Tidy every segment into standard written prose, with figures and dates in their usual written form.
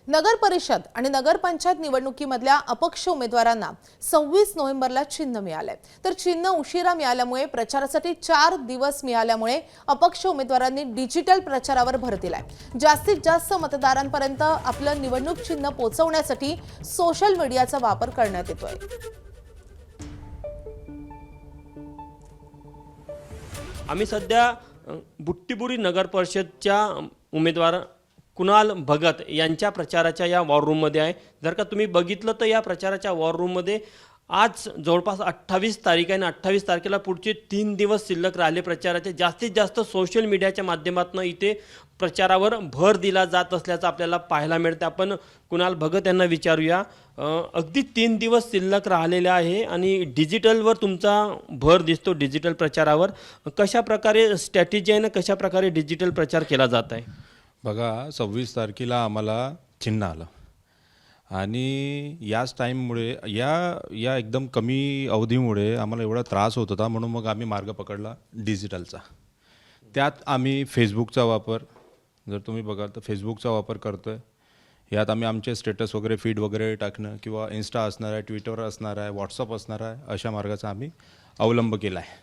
नगर परिषद आणि नगरपंचायत निवडणुकीमधल्या अपक्ष उमेदवारांना 26 नोव्हेंबरला चिन्ह मिळाले। तर चिन्ह उशिरा मिळाल्यामुळे प्रचारासाठी 4 दिवस मिळाल्यामुळे अपक्ष उमेदवारांनी डिजिटल प्रचारावर भर दिलाय। जास्तीत जास्त मतदारांपर्यंत आपलं निवडणूक चिन्ह पोहोचवण्यासाठी सोशल मीडियाचा वापर करण्यात येतोय। आम्ही सध्या बुट्टीबुडी नगर परिषदच्या उमेदवार कुणाल भगत यांच्या प्रचाराच्या या वॉर रूममध्ये आहे। जर का तुम्ही बघितलं तर या प्रचाराच्या वॉर रूममध्ये आज जवळपास 28 तारीख आहे आणि 28 तारखेला पुढचे 3 दिवस शिल्लक राहिले प्रचाराचे। जास्तीत जास्त सोशल मीडियाच्या माध्यमातून इथे प्रचारावर भर दिला जात असल्याचं आपल्याला पाहायला मिळतं। आपण कुणाल भगत यांना विचारूया। अगदी 3 दिवस शिल्लक राहिलेले आहे आणि डिजिटलवर तुमचा भर दिसतो, डिजिटल प्रचारावर कशा प्रकारे स्ट्रॅटेजी आहे ना, कशा प्रकारे डिजिटल प्रचार केला जात आहे? बघा 26 तारखेला आम्हाला चिन्ह आलं आणि याच टाईममुळे या एकदम कमी अवधीमुळे आम्हाला एवढा त्रास होत होता, म्हणून मग आम्ही मार्ग पकडला डिजिटलचा। त्यात आम्ही फेसबुकचा वापर, जर तुम्ही बघाल तर फेसबुकचा वापर करतो आहे। यात आम्ही आमचे स्टेटस वगैरे फीड वगैरे टाकणं किंवा इन्स्टा असणार आहे, ट्विटर असणार आहे, व्हॉट्सअप असणार आहे, अशा मार्गाचा आम्ही अवलंब केला आहे।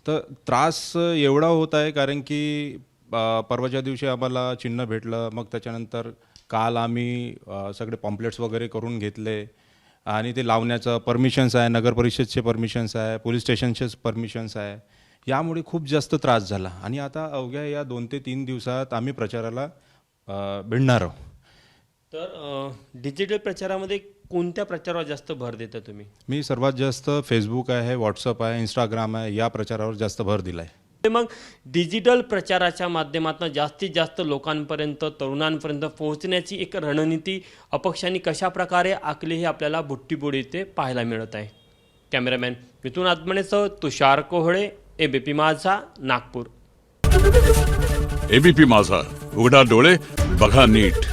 तर त्रास एवढा होत आहे कारण की परवाच्या दिवशी आम्हाला चिन्ह भेटलं, मग त्याच्यानंतर काल आम्ही सगळे पॉम्पलेट्स वगैरे करून घेतले आणि ते लावण्याचं परमिशन्स आहे, नगर परिषदचे परमिशन्स आहे, पोलीस स्टेशनचेच परमिशन्स आहे। यामुळे खूप जास्त त्रास झाला आणि आता अवघ्या या 2 ते 3 दिवसात आम्ही प्रचाराला भिडणार आहोत। तर डिजिटल प्रचारामध्ये कोणत्या प्रचारावर जास्त भर देता तुम्ही? मी सर्वात जास्त फेसबुक आहे, व्हॉट्सअप आहे, इंस्टाग्राम आहे, या प्रचारावर जास्त भर दिला आहे। मग डिजिटल प्रचाराच्या माध्यमातून जास्तीत जास्त लोकांपर्यंत, तरुणांपर्यंत पोहोचण्याची एक रणनीती अपक्षांनी कशा प्रकारे आखली हे आपल्याला बुट्टीबुडी येथे पाहायला मिळत आहे। कॅमेरामॅन मिथुन आत्मनेसह तुषार कोहळे, एबीपी माझा, नागपूर। एबीपी माझा, उघडा डोळे बघा नीट।